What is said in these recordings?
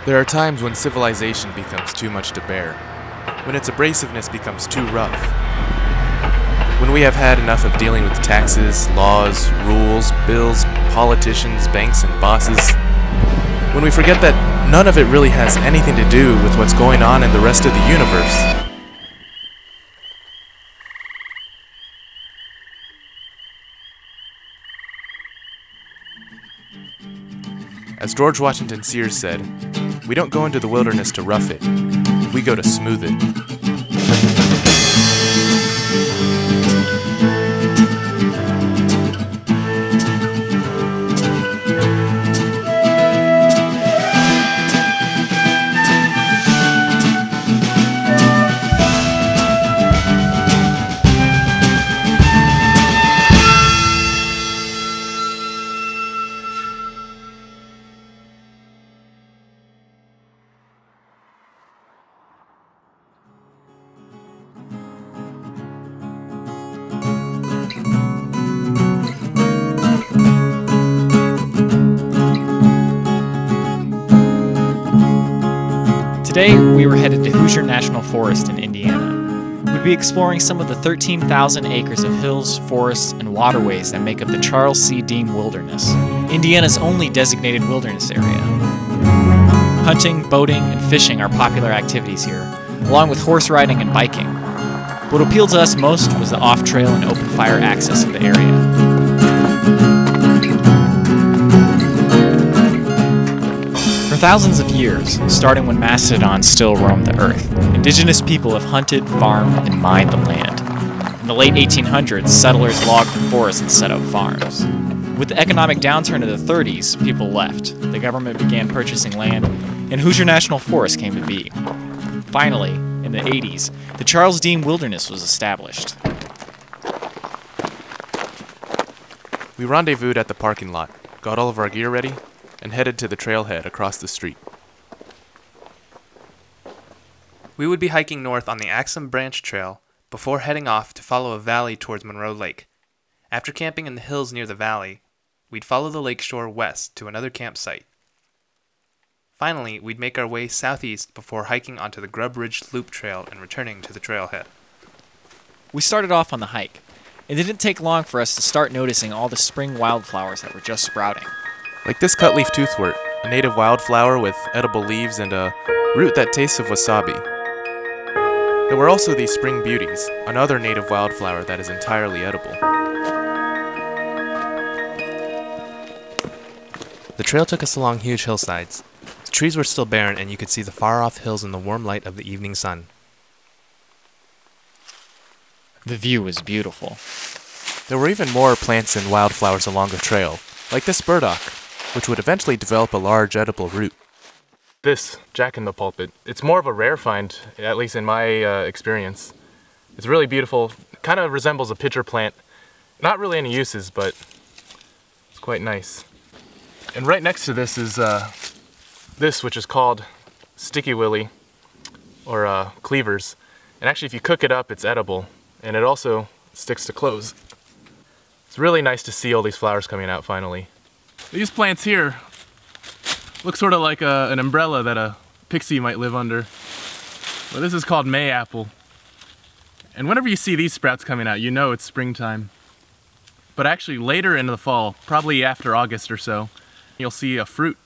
There are times when civilization becomes too much to bear, when its abrasiveness becomes too rough, when we have had enough of dealing with taxes, laws, rules, bills, politicians, banks, and bosses, when we forget that none of it really has anything to do with what's going on in the rest of the universe. As George Washington Sears said, we don't go into the wilderness to rough it, we go to smooth it. Today, we were headed to Hoosier National Forest in Indiana. We'd be exploring some of the 13,000 acres of hills, forests, and waterways that make up the Charles C. Deam Wilderness, Indiana's only designated wilderness area. Hunting, boating, and fishing are popular activities here, along with horse riding and biking. What appealed to us most was the off-trail and open-fire access of the area. For thousands of years, starting when mastodons still roamed the earth, indigenous people have hunted, farmed, and mined the land. In the late 1800s, settlers logged the forest and set up farms. With the economic downturn of the 30s, people left. The government began purchasing land, and Hoosier National Forest came to be. Finally, in the 80s, the Charles Deam Wilderness was established. We rendezvoused at the parking lot, got all of our gear ready, and headed to the trailhead across the street. We would be hiking north on the Axum Branch Trail before heading off to follow a valley towards Monroe Lake. After camping in the hills near the valley, we'd follow the lakeshore west to another campsite. Finally, we'd make our way southeast before hiking onto the Grub Ridge Loop Trail and returning to the trailhead. We started off on the hike. It didn't take long for us to start noticing all the spring wildflowers that were just sprouting. Like this cutleaf toothwort, a native wildflower with edible leaves and a root that tastes of wasabi. There were also these spring beauties, another native wildflower that is entirely edible. The trail took us along huge hillsides. The trees were still barren and you could see the far-off hills in the warm light of the evening sun. The view was beautiful. There were even more plants and wildflowers along the trail, like this burdock, which would eventually develop a large edible root. This, jack-in-the-pulpit, it's more of a rare find, at least in my experience. It's really beautiful, kind of resembles a pitcher plant. Not really any uses, but it's quite nice. And right next to this is this, which is called sticky willy, or cleavers. And actually, if you cook it up, it's edible, and it also sticks to clothes. It's really nice to see all these flowers coming out finally. These plants here look sort of like an umbrella that a pixie might live under. But this is called mayapple. And whenever you see these sprouts coming out, you know it's springtime. But actually later in the fall, probably after August or so, you'll see a fruit.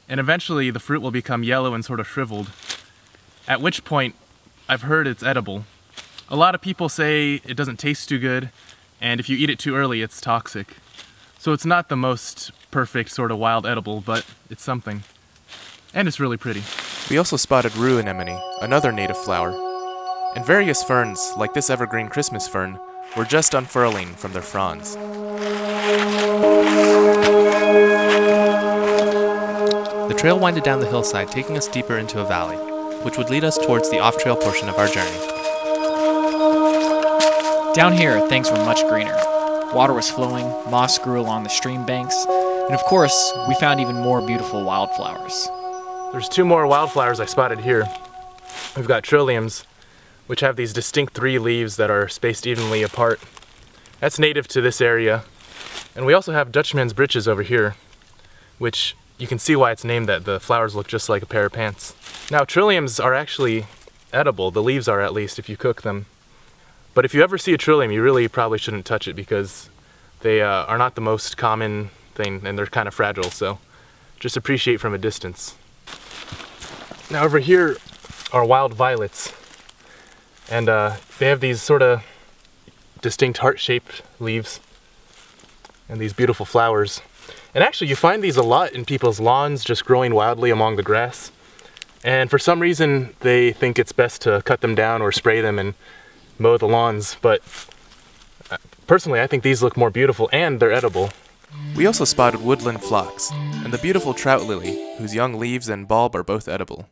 And eventually the fruit will become yellow and sort of shriveled. At which point, I've heard it's edible. A lot of people say it doesn't taste too good, and if you eat it too early, it's toxic. So it's not the most perfect sort of wild edible, but it's something. And it's really pretty. We also spotted rue anemone, another native flower. And various ferns, like this evergreen Christmas fern, were just unfurling from their fronds. The trail winded down the hillside, taking us deeper into a valley, which would lead us towards the off-trail portion of our journey. Down here, things were much greener. Water was flowing, moss grew along the stream banks, and of course, we found even more beautiful wildflowers. There's two more wildflowers I spotted here. We've got trilliums, which have these distinct three leaves that are spaced evenly apart. That's native to this area. And we also have Dutchman's breeches over here, which you can see why it's named that. The flowers look just like a pair of pants. Now, trilliums are actually edible. The leaves are, at least, if you cook them. But if you ever see a trillium, you really probably shouldn't touch it because they are not the most common thing, and they're kind of fragile, so just appreciate from a distance. Now over here are wild violets, and they have these sort of distinct heart-shaped leaves and these beautiful flowers. And actually you find these a lot in people's lawns, just growing wildly among the grass. And for some reason they think it's best to cut them down or spray them and mow the lawns, but personally I think these look more beautiful and they're edible. We also spotted woodland phlox and the beautiful trout lily, whose young leaves and bulb are both edible.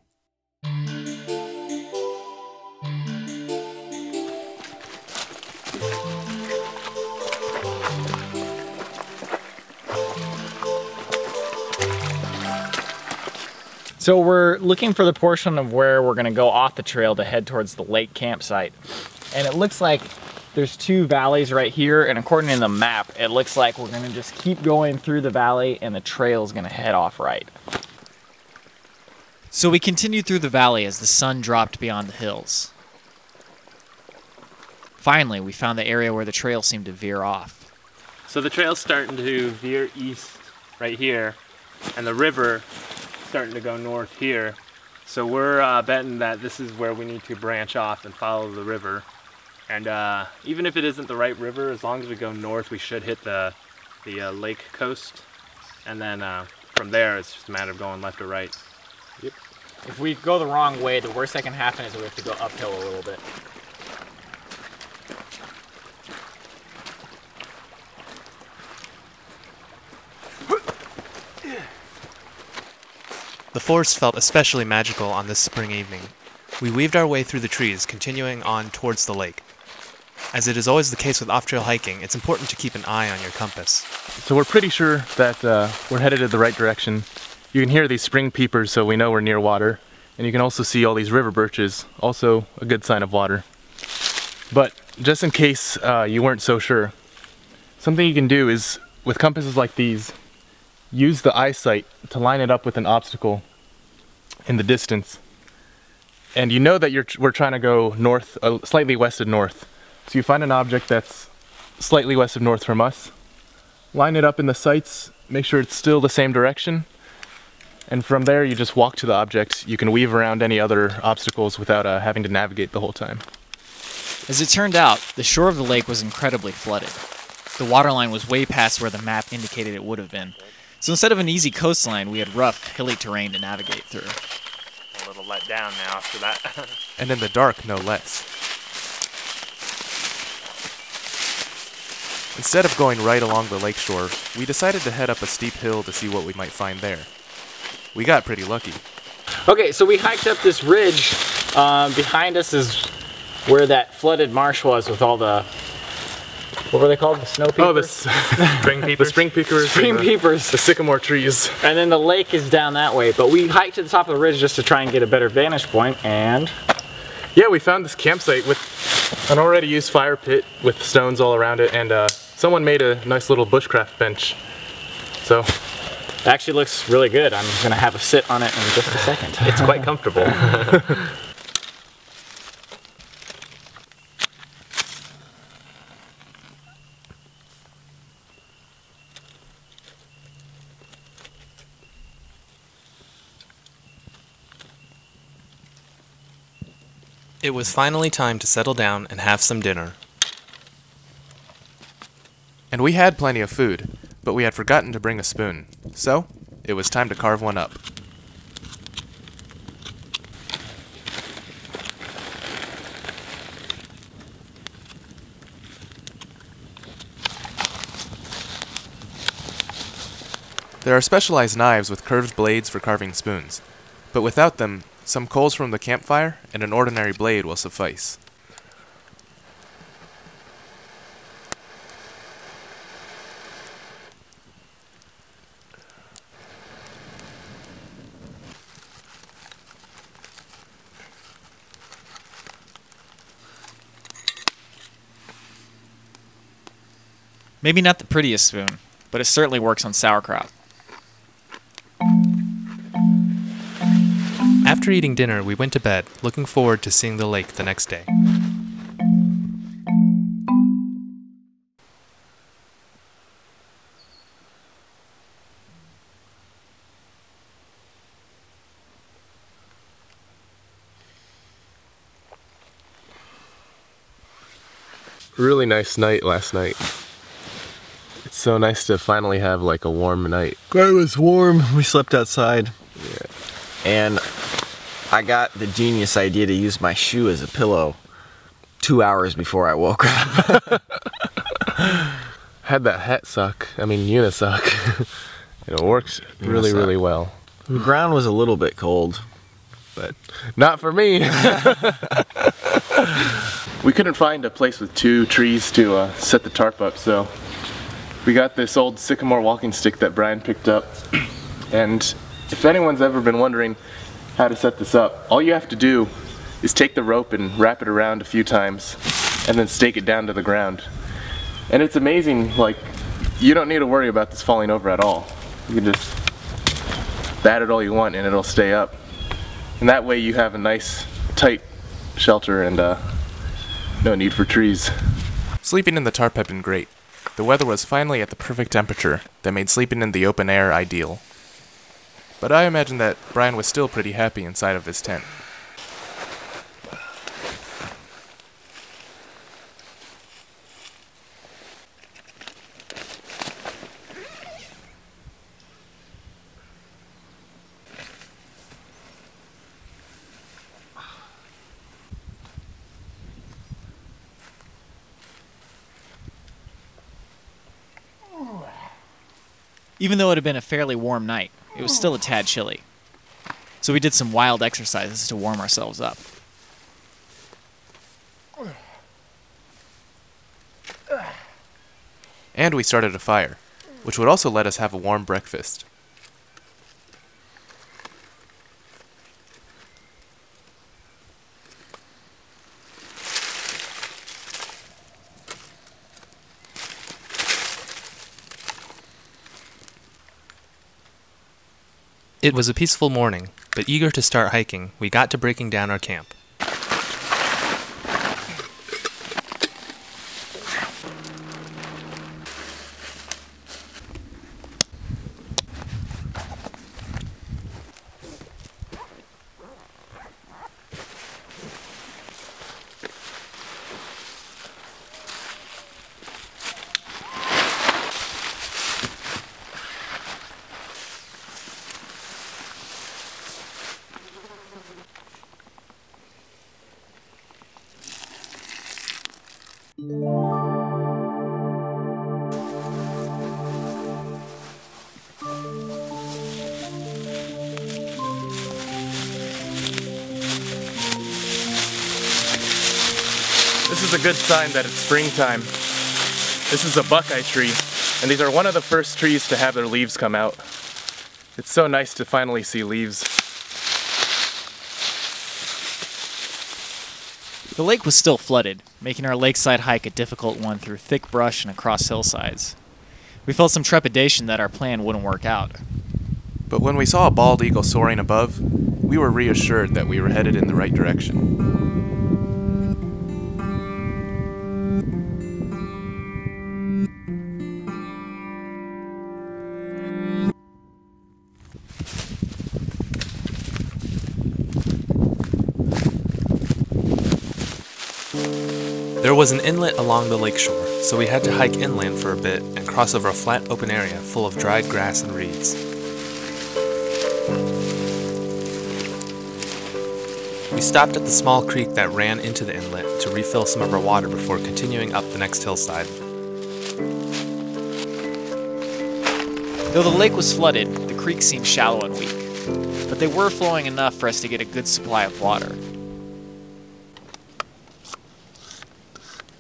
So we're looking for the portion of where we're gonna go off the trail to head towards the lake campsite. And it looks like there's two valleys right here, and according to the map, it looks like we're gonna just keep going through the valley and the trail's gonna head off right. So we continued through the valley as the sun dropped beyond the hills. Finally, we found the area where the trail seemed to veer off. So the trail's starting to veer east right here, and the river starting to go north here. So we're betting that this is where we need to branch off and follow the river. And even if it isn't the right river, as long as we go north, we should hit the lake coast. And then from there, it's just a matter of going left or right. Yep. If we go the wrong way, the worst that can happen is we have to go uphill a little bit. The forest felt especially magical on this spring evening. We weaved our way through the trees, continuing on towards the lake. As it is always the case with off-trail hiking, it's important to keep an eye on your compass. So we're pretty sure that we're headed in the right direction. You can hear these spring peepers, so we know we're near water. And you can also see all these river birches, also a good sign of water. But just in case you weren't so sure, something you can do is, with compasses like these, use the eyesight to line it up with an obstacle in the distance. And you know that we're trying to go north, slightly west of north. So you find an object that's slightly west of north from us, line it up in the sights, make sure it's still the same direction, and from there you just walk to the object. You can weave around any other obstacles without having to navigate the whole time. As it turned out, the shore of the lake was incredibly flooded. The waterline was way past where the map indicated it would have been. So instead of an easy coastline, we had rough, hilly terrain to navigate through. A little let down now after that. And in the dark, no less. Instead of going right along the lakeshore, we decided to head up a steep hill to see what we might find there. We got pretty lucky. Okay, so we hiked up this ridge. Behind us is where that flooded marsh was with all the, what were they called? The snow peepers? Oh, the spring peepers. The spring peepers. Spring peepers. The sycamore trees. And then the lake is down that way. But we hiked to the top of the ridge just to try and get a better vantage point, and yeah, we found this campsite with an already used fire pit with stones all around it, and someone made a nice little bushcraft bench. So it actually looks really good. I'm gonna have a sit on it in just a second. It's quite comfortable. It was finally time to settle down and have some dinner. And we had plenty of food, but we had forgotten to bring a spoon. So, it was time to carve one up. There are specialized knives with curved blades for carving spoons, but without them, some coals from the campfire and an ordinary blade will suffice. maybe not the prettiest spoon, but it certainly works on sauerkraut. After eating dinner, we went to bed, looking forward to seeing the lake the next day. Really nice night last night. It's so nice to finally have like a warm night. It was warm. We slept outside. Yeah. And I got the genius idea to use my shoe as a pillow 2 hours before I woke up. Had that hat suck. I mean unisock. It works really, really well. The ground was a little bit cold, but not for me. We couldn't find a place with 2 trees to set the tarp up, so we got this old sycamore walking stick that Brian picked up. And if anyone's ever been wondering how to set this up, all you have to do is take the rope and wrap it around a few times and then stake it down to the ground. And it's amazing, like, you don't need to worry about this falling over at all. You can just bat it all you want and it'll stay up. And that way you have a nice, tight shelter and no need for trees. Sleeping in the tarp had been great. The weather was finally at the perfect temperature that made sleeping in the open air ideal. But I imagine that Brian was still pretty happy inside of his tent. Even though it had been a fairly warm night, it was still a tad chilly. So we did some wild exercises to warm ourselves up. And we started a fire, which would also let us have a warm breakfast. It was a peaceful morning, but eager to start hiking, we got to breaking down our camp. This is a good sign that it's springtime. This is a Buckeye tree, and these are one of the first trees to have their leaves come out. It's so nice to finally see leaves. The lake was still flooded, making our lakeside hike a difficult one through thick brush and across hillsides. We felt some trepidation that our plan wouldn't work out. But when we saw a bald eagle soaring above, we were reassured that we were headed in the right direction. There was an inlet along the lakeshore, so we had to hike inland for a bit and cross over a flat open area full of dried grass and reeds. We stopped at the small creek that ran into the inlet to refill some of our water before continuing up the next hillside. Though the lake was flooded, the creek seemed shallow and weak, but they were flowing enough for us to get a good supply of water.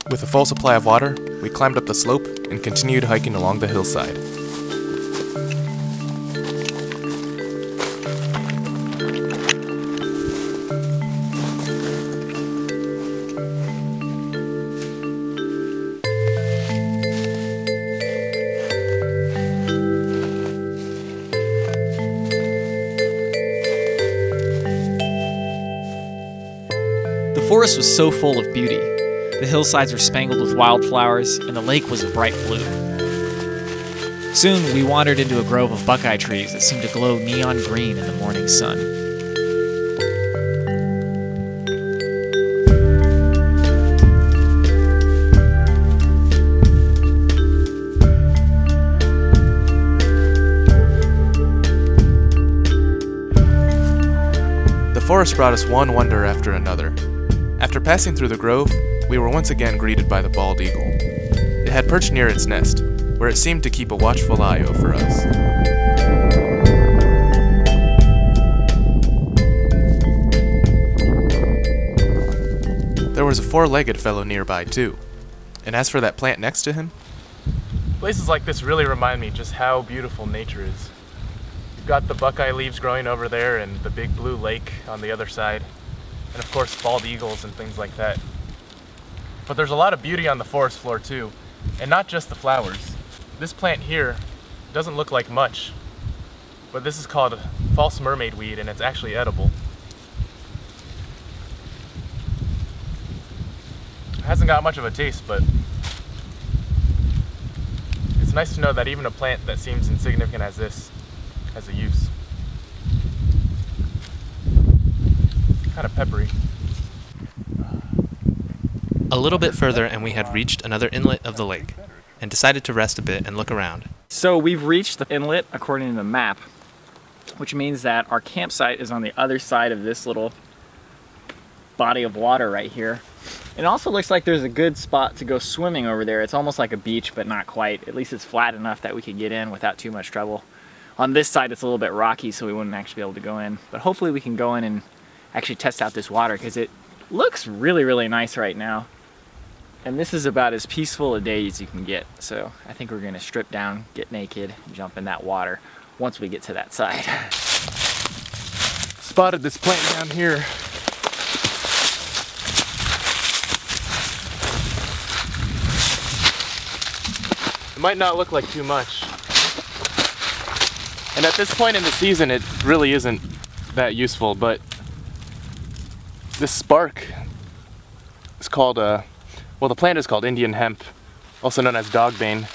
With a full supply of water, we climbed up the slope and continued hiking along the hillside. forest was so full of beauty. The hillsides were spangled with wildflowers, and the lake was a bright blue. Soon, we wandered into a grove of Buckeye trees that seemed to glow neon green in the morning sun. The forest brought us one wonder after another. After passing through the grove, we were once again greeted by the bald eagle. It had perched near its nest, where it seemed to keep a watchful eye over us. There was a four-legged fellow nearby too. And as for that plant next to him, places like this really remind me just how beautiful nature is. You've got the Buckeye leaves growing over there and the big blue lake on the other side, and of course bald eagles and things like that. But there's a lot of beauty on the forest floor too, and not just the flowers. This plant here doesn't look like much, but this is called false mermaid weed, and it's actually edible. It hasn't got much of a taste, but it's nice to know that even a plant that seems insignificant as this has a use. Kind of peppery. A little bit further and we had reached another inlet of the lake, and decided to rest a bit and look around. So we've reached the inlet according to the map, which means that our campsite is on the other side of this little body of water right here. It also looks like there's a good spot to go swimming over there. It's almost like a beach, but not quite. At least it's flat enough that we could get in without too much trouble. On this side, it's a little bit rocky, so we wouldn't actually be able to go in. But hopefully we can go in and actually test out this water, because it looks really, really nice right now. And this is about as peaceful a day as you can get. So I think we're gonna strip down, get naked, and jump in that water once we get to that side. Spotted this plant down here. It might not look like too much. And at this point in the season, it really isn't that useful, but this spark is called well, the plant is called Indian hemp, also known as dogbane,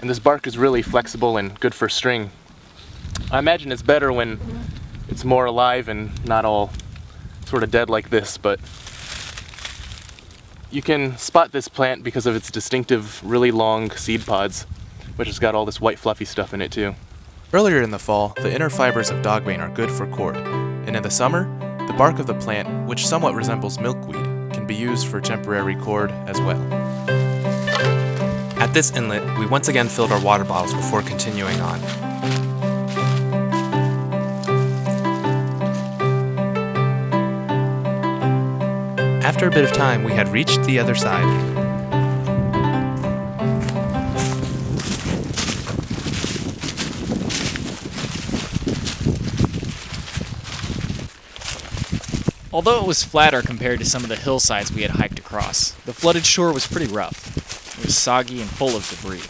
and this bark is really flexible and good for string. I imagine it's better when it's more alive and not all sort of dead like this, but you can spot this plant because of its distinctive, really long seed pods, which has got all this white fluffy stuff in it too. Earlier in the fall, the inner fibers of dogbane are good for cord, and in the summer, the bark of the plant, which somewhat resembles milkweed, can be used for temporary cord as well. At this inlet, we once again filled our water bottles before continuing on. After a bit of time, we had reached the other side. Although it was flatter compared to some of the hillsides we had hiked across, the flooded shore was pretty rough. It was soggy and full of debris.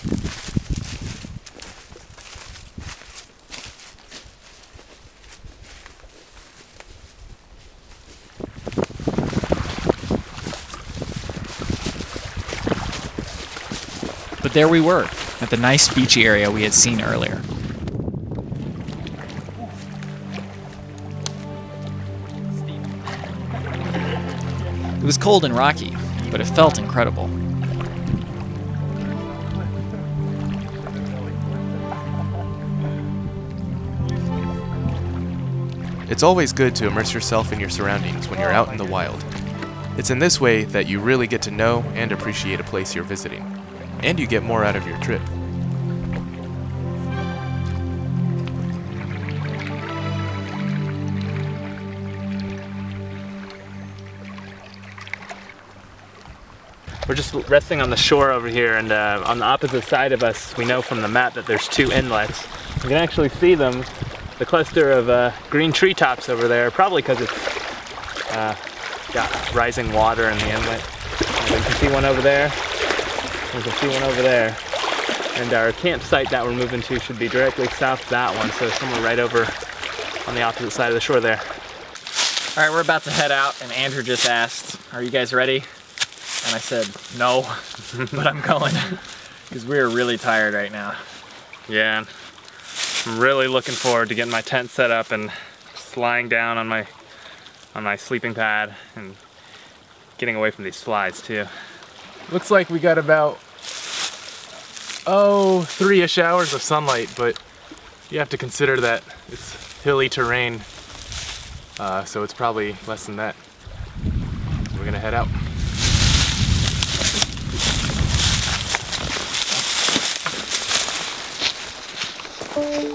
But there we were, at the nice beachy area we had seen earlier. It was cold and rocky, but it felt incredible. It's always good to immerse yourself in your surroundings when you're out in the wild. It's in this way that you really get to know and appreciate a place you're visiting, and you get more out of your trip. We're just resting on the shore over here, and on the opposite side of us, we know from the map that there's two inlets. You can actually see them, the cluster of green treetops over there, probably because it's got rising water in the inlet. And you can see one over there, you can see one over there. And our campsite that we're moving to should be directly south of that one, so somewhere right over on the opposite side of the shore there. All right, we're about to head out, and Andrew just asked, are you guys ready? And I said, no, but I'm going. Because we're really tired right now. Yeah, I'm really looking forward to getting my tent set up and just lying down on my sleeping pad and getting away from these flies too. Looks like we got about, 3-ish hours of sunlight, but you have to consider that it's hilly terrain, so it's probably less than that. We're gonna head out.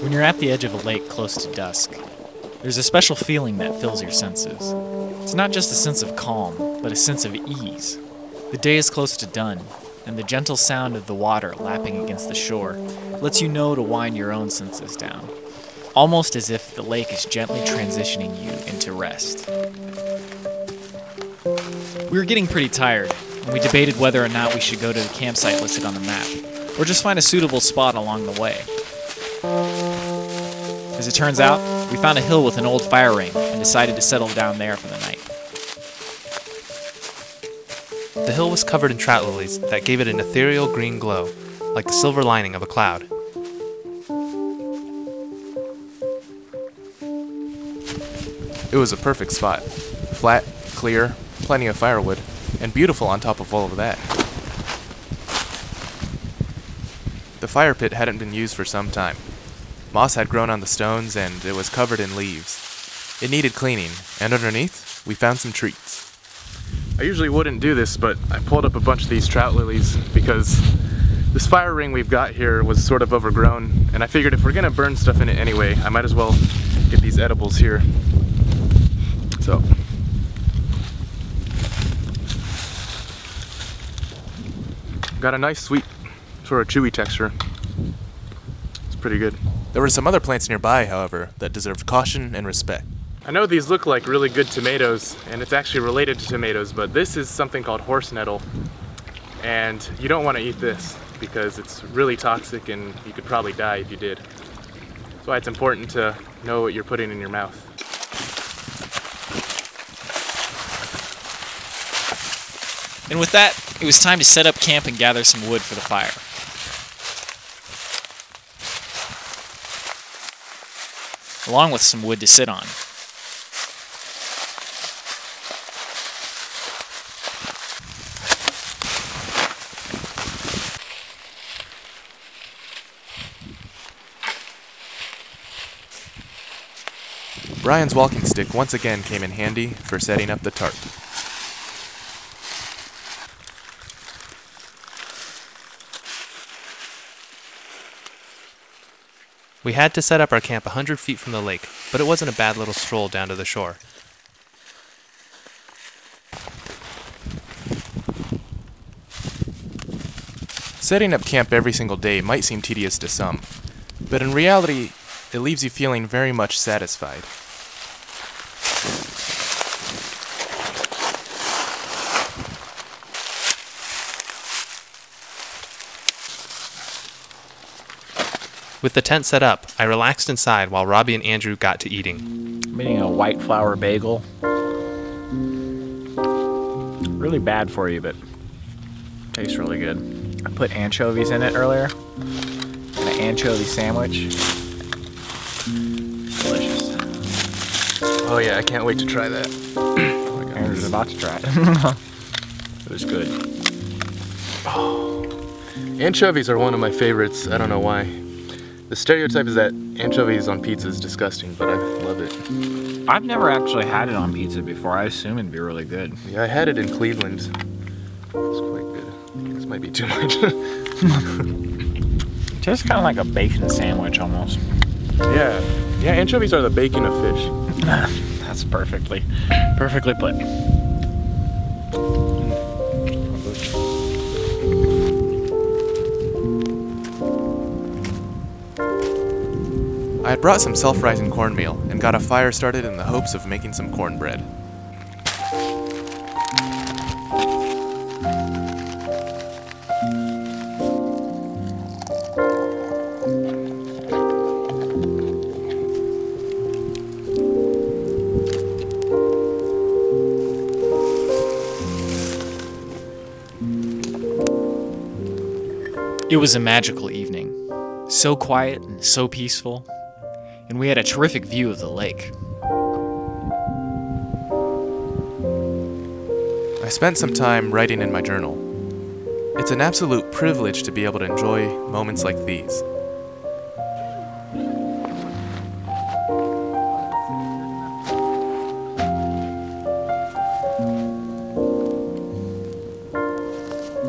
When you're at the edge of a lake close to dusk, there's a special feeling that fills your senses. It's not just a sense of calm, but a sense of ease. The day is close to done, and the gentle sound of the water lapping against the shore lets you know to wind your own senses down, almost as if the lake is gently transitioning you into rest. We were getting pretty tired, and we debated whether or not we should go to the campsite listed on the map, or just find a suitable spot along the way. As it turns out, we found a hill with an old fire ring and decided to settle down there for the night. The hill was covered in trout lilies that gave it an ethereal green glow, like the silver lining of a cloud. It was a perfect spot. Flat, clear, plenty of firewood, and beautiful on top of all of that. The fire pit hadn't been used for some time. Moss had grown on the stones and it was covered in leaves. It needed cleaning, and underneath, we found some treats. I usually wouldn't do this, but I pulled up a bunch of these trout lilies because this fire ring we've got here was sort of overgrown, and I figured if we're gonna burn stuff in it anyway, I might as well get these edibles here. So. Got a nice sweet, sort of chewy texture. It's pretty good. There were some other plants nearby, however, that deserved caution and respect. I know these look like really good tomatoes, and it's actually related to tomatoes, but this is something called horse nettle, and you don't want to eat this because it's really toxic and you could probably die if you did. That's why it's important to know what you're putting in your mouth. And with that, it was time to set up camp and gather some wood for the fire. Along with some wood to sit on. Brian's walking stick once again came in handy for setting up the tarp. We had to set up our camp 100 feet from the lake, but it wasn't a bad little stroll down to the shore. Setting up camp every single day might seem tedious to some, but in reality, it leaves you feeling very much satisfied. With the tent set up, I relaxed inside while Robbie and Andrew got to eating. I'm eating a white flour bagel. Really bad for you, but tastes really good. I put anchovies in it earlier. And an anchovy sandwich. Delicious. Oh yeah, I can't wait to try that. Oh my God. Andrew's about to try it. It was good. Oh. Anchovies are one of my favorites. I don't know why. The stereotype is that anchovies on pizza is disgusting, but I love it. I've never actually had it on pizza before. I assume it'd be really good. Yeah, I had it in Cleveland. It's quite good. This might be too much. It tastes kind of like a bacon sandwich almost. Yeah, anchovies are the bacon of fish. That's perfectly put. I had brought some self-rising cornmeal and got a fire started in the hopes of making some cornbread. It was a magical evening, so quiet and so peaceful, and we had a terrific view of the lake. I spent some time writing in my journal. It's an absolute privilege to be able to enjoy moments like these.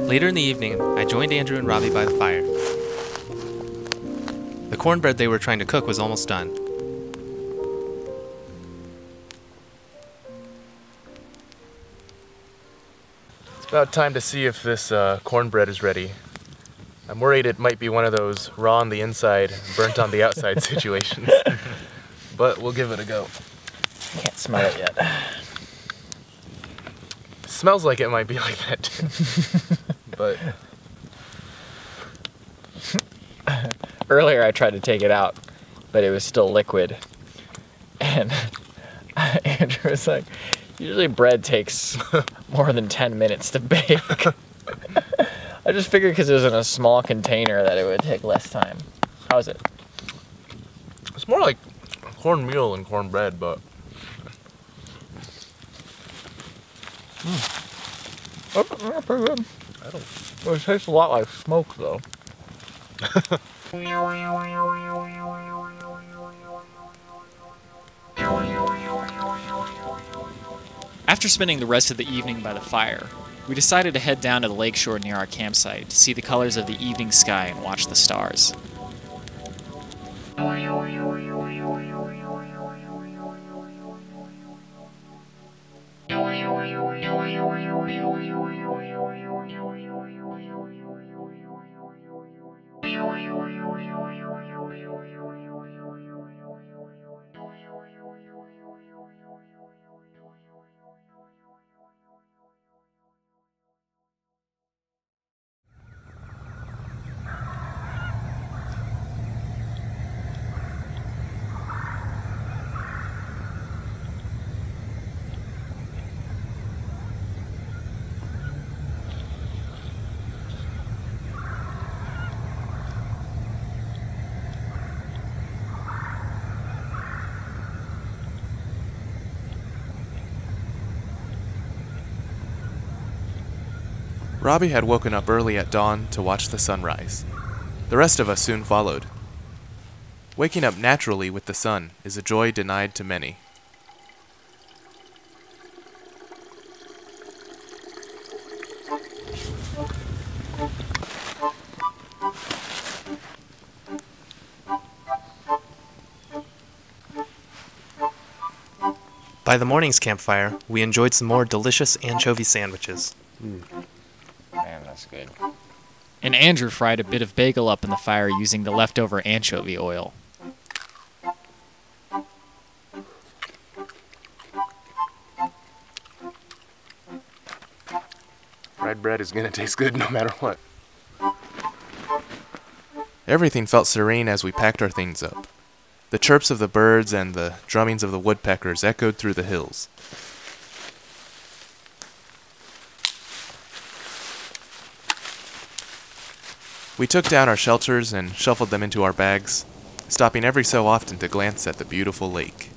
Later in the evening, I joined Andrew and Robbie by the fire. The cornbread they were trying to cook was almost done. It's about time to see if this cornbread is ready. I'm worried it might be one of those raw on the inside, burnt on the outside situations. But we'll give it a go. Can't smell it yet. Smells like it might be like that too. But Earlier I tried to take it out, but it was still liquid. And Andrew was like, usually bread takes more than 10 minutes to bake. I just figured because it was in a small container that it would take less time. How is it? it's more like cornmeal and cornbread, but Oh, pretty good. I don't. Well, it tastes a lot like smoke, though. After spending the rest of the evening by the fire, we decided to head down to the lakeshore near our campsite to see the colors of the evening sky and watch the stars. Robbie had woken up early at dawn to watch the sunrise. The rest of us soon followed. Waking up naturally with the sun is a joy denied to many. By the morning's campfire, we enjoyed some more delicious anchovy sandwiches. Man, that's good. And Andrew fried a bit of bagel up in the fire using the leftover anchovy oil. Fried bread is gonna taste good no matter what. Everything felt serene as we packed our things up. The chirps of the birds and the drummings of the woodpeckers echoed through the hills. We took down our shelters and shuffled them into our bags, stopping every so often to glance at the beautiful lake.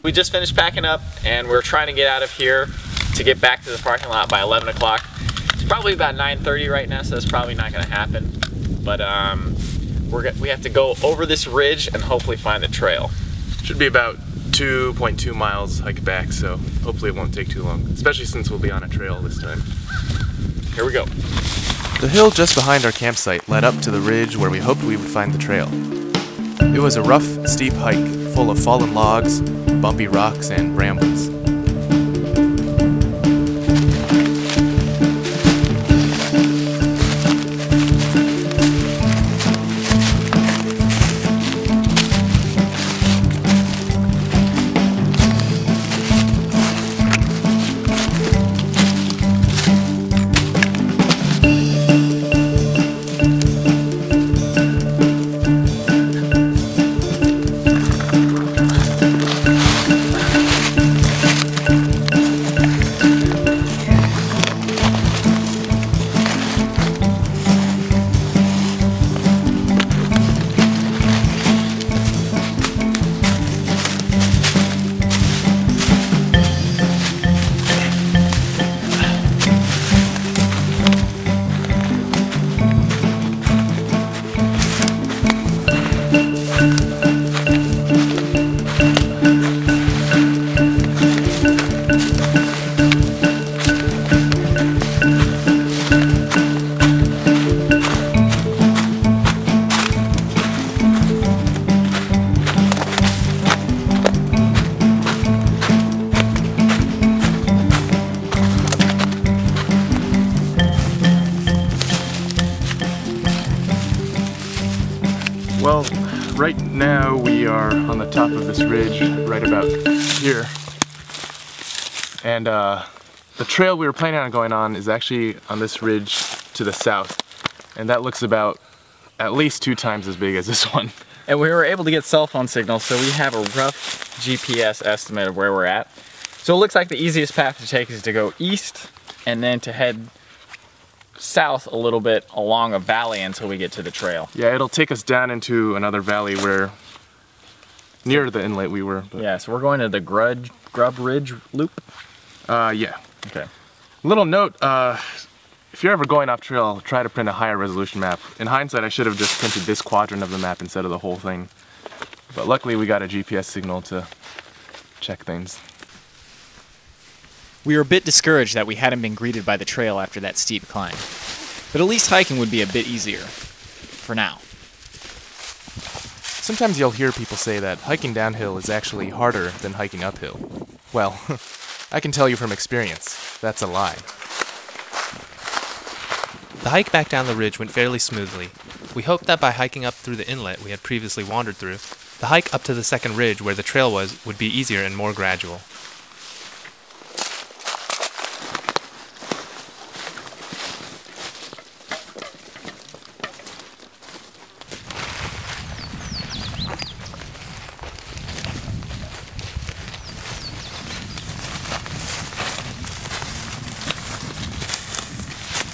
We just finished packing up and we're trying to get out of here to get back to the parking lot by 11 o'clock. It's probably about 9:30 right now, so that's probably not going to happen. But we have to go over this ridge and hopefully find the trail. Should be about 2.2 miles hike back, so hopefully it won't take too long, especially since we'll be on a trail this time. Here we go. The hill just behind our campsite led up to the ridge where we hoped we would find the trail. It was a rough, steep hike, full of fallen logs, bumpy rocks, and brambles. Well, right now we are on the top of this ridge right about here. And the trail we were planning on going on is actually on this ridge to the south. And that looks about at least 2 times as big as this one. And we were able to get cell phone signal, so we have a rough GPS estimate of where we're at. So it looks like the easiest path to take is to go east and then to head south a little bit along a valley until we get to the trail. Yeah, it'll take us down into another valley where near the inlet we were. But... Yeah, so we're going to the Grub Ridge Loop? Yeah. Okay. Little note, if you're ever going off trail, try to print a higher resolution map. In hindsight, I should have just printed this quadrant of the map instead of the whole thing. But luckily we got a GPS signal to check things. We were a bit discouraged that we hadn't been greeted by the trail after that steep climb. But at least hiking would be a bit easier. For now. Sometimes you'll hear people say that hiking downhill is actually harder than hiking uphill. Well, I can tell you from experience, that's a lie. The hike back down the ridge went fairly smoothly. We hoped that by hiking up through the inlet we had previously wandered through, the hike up to the second ridge where the trail was would be easier and more gradual.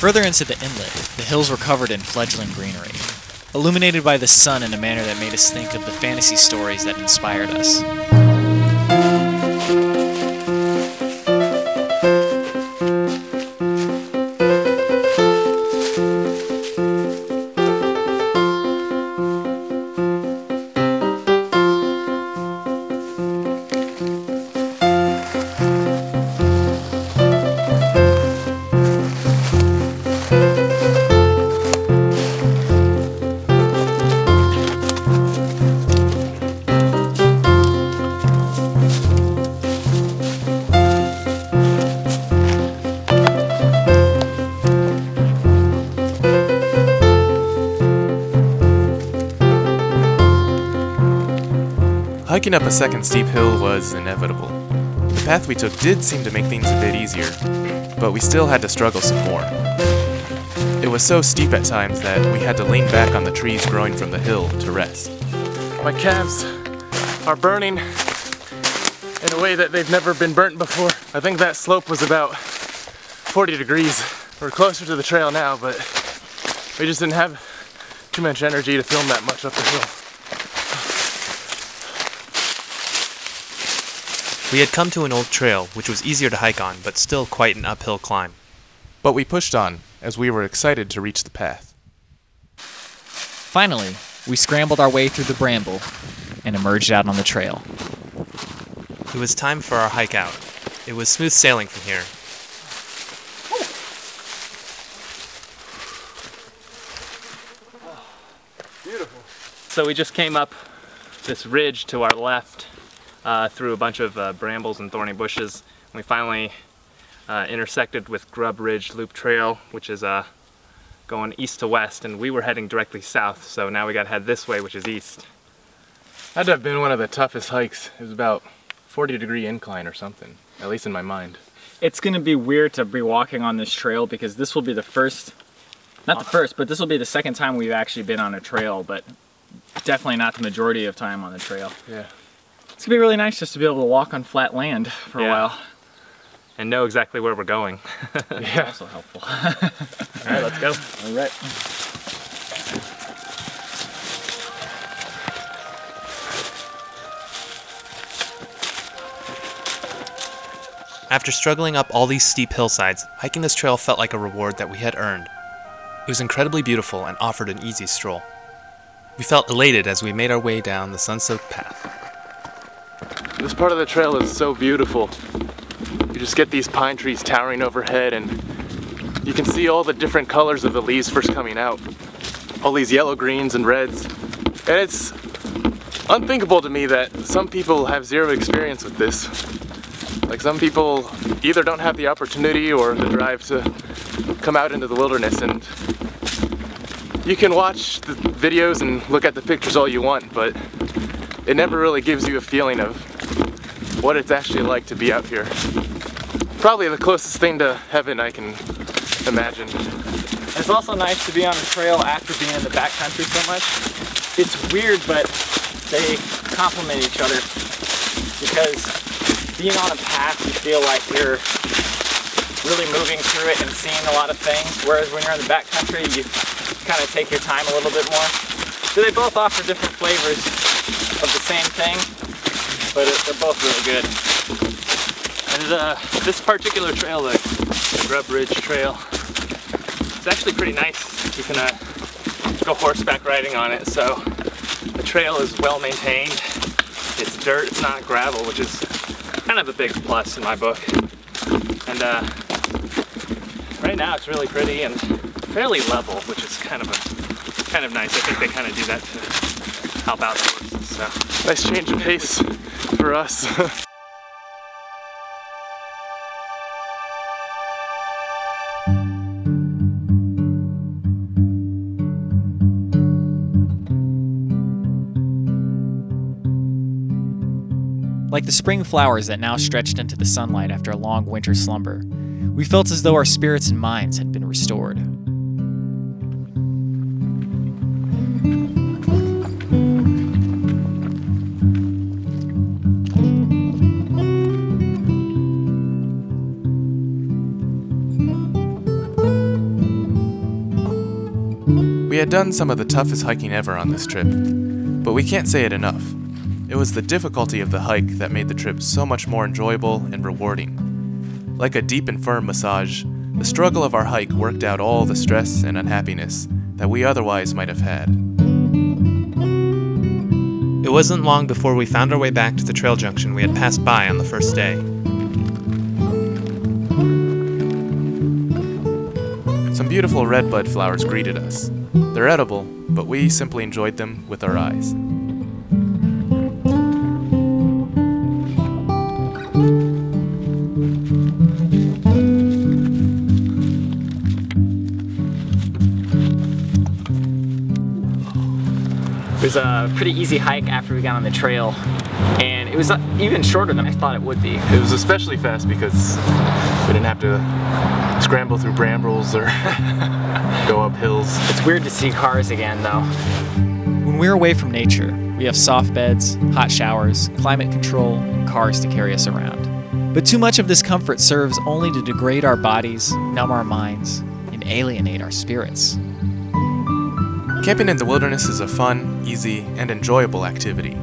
Further into the inlet, the hills were covered in fledgling greenery, illuminated by the sun in a manner that made us think of the fantasy stories that inspired us. Hiking up a second steep hill was inevitable. The path we took did seem to make things a bit easier, but we still had to struggle some more. It was so steep at times that we had to lean back on the trees growing from the hill to rest. My calves are burning in a way that they've never been burnt before. I think that slope was about 40 degrees. We're closer to the trail now, but we just didn't have too much energy to film that much up the hill. We had come to an old trail, which was easier to hike on, but still quite an uphill climb. But we pushed on, as we were excited to reach the path. Finally, we scrambled our way through the bramble and emerged out on the trail. It was time for our hike out. It was smooth sailing from here. So we just came up this ridge to our left through a bunch of brambles and thorny bushes. We finally intersected with Grub Ridge Loop Trail, which is going east to west, and we were heading directly south, so now we gotta head this way, which is east. That'd have been one of the toughest hikes. It was about 40-degree incline or something, at least in my mind. It's gonna be weird to be walking on this trail because this will be the first, not the first, but this will be the second time we've actually been on a trail, but definitely not the majority of time on the trail. Yeah. It's gonna be really nice just to be able to walk on flat land for a while. And know exactly where we're going. Yeah. Also helpful. All right, let's go. All right. After struggling up all these steep hillsides, hiking this trail felt like a reward that we had earned. It was incredibly beautiful and offered an easy stroll. We felt elated as we made our way down the sun-soaked path. This part of the trail is so beautiful. You just get these pine trees towering overhead, and you can see all the different colors of the leaves first coming out. All these yellow, greens, and reds. And it's unthinkable to me that some people have zero experience with this. Like, some people either don't have the opportunity or the drive to come out into the wilderness, and you can watch the videos and look at the pictures all you want, but it never really gives you a feeling of what it's actually like to be out here. Probably the closest thing to heaven I can imagine. It's also nice to be on a trail after being in the backcountry so much. It's weird, but they complement each other, because being on a path, you feel like you're really moving through it and seeing a lot of things, whereas when you're in the backcountry, you kind of take your time a little bit more. So they both offer different flavors of the same thing, but they're both really good. And this particular trail, the Grub Ridge Trail, it's actually pretty nice. You can go horseback riding on it, so the trail is well maintained. It's dirt, it's not gravel, which is kind of a big plus in my book. And right now it's really pretty and fairly level, which is kind of nice. I think they kind of do that to help out the horses. So Nice change of pace for us. Like the spring flowers that now stretched into the sunlight after a long winter slumber, we felt as though our spirits and minds had been restored. We had done some of the toughest hiking ever on this trip, but we can't say it enough. It was the difficulty of the hike that made the trip so much more enjoyable and rewarding. Like a deep and firm massage, the struggle of our hike worked out all the stress and unhappiness that we otherwise might have had. It wasn't long before we found our way back to the trail junction we had passed by on the first day. Some beautiful redbud flowers greeted us. They're edible, but we simply enjoyed them with our eyes. It was a pretty easy hike after we got on the trail, and it was even shorter than I thought it would be. It was especially fast because we didn't have to scramble through brambles or go up hills. It's weird to see cars again, though. When we're away from nature, we have soft beds, hot showers, climate control, and cars to carry us around. But too much of this comfort serves only to degrade our bodies, numb our minds, and alienate our spirits. Camping in the wilderness is a fun, easy, and enjoyable activity.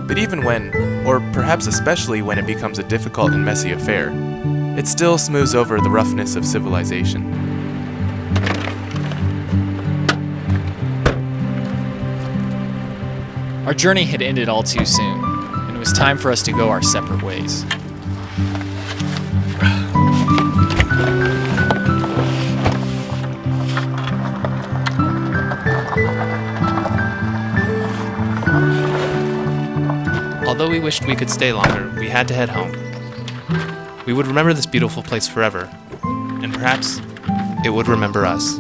But even when, or perhaps especially when it becomes a difficult and messy affair, it still smooths over the roughness of civilization. Our journey had ended all too soon, and it was time for us to go our separate ways. we wished we could stay longer, we had to head home. We would remember this beautiful place forever, and perhaps it would remember us.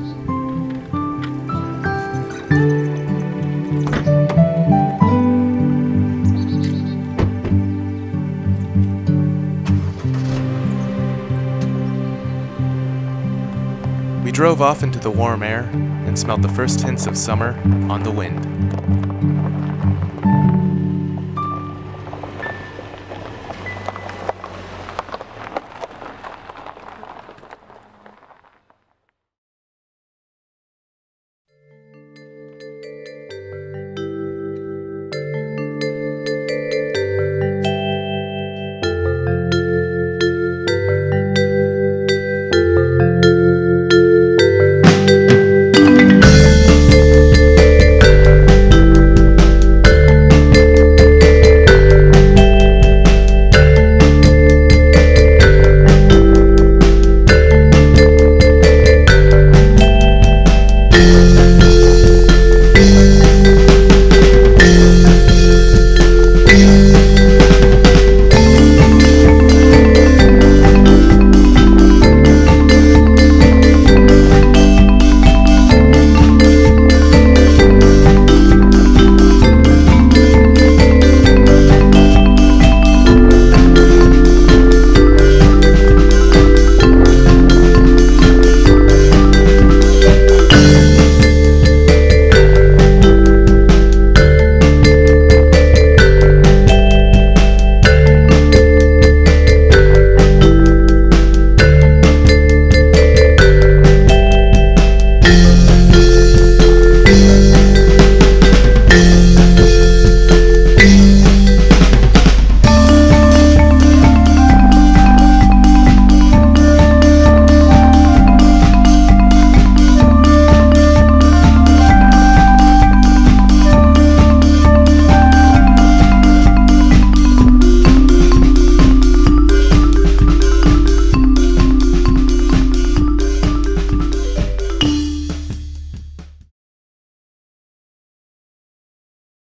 We drove off into the warm air and smelled the first hints of summer on the wind.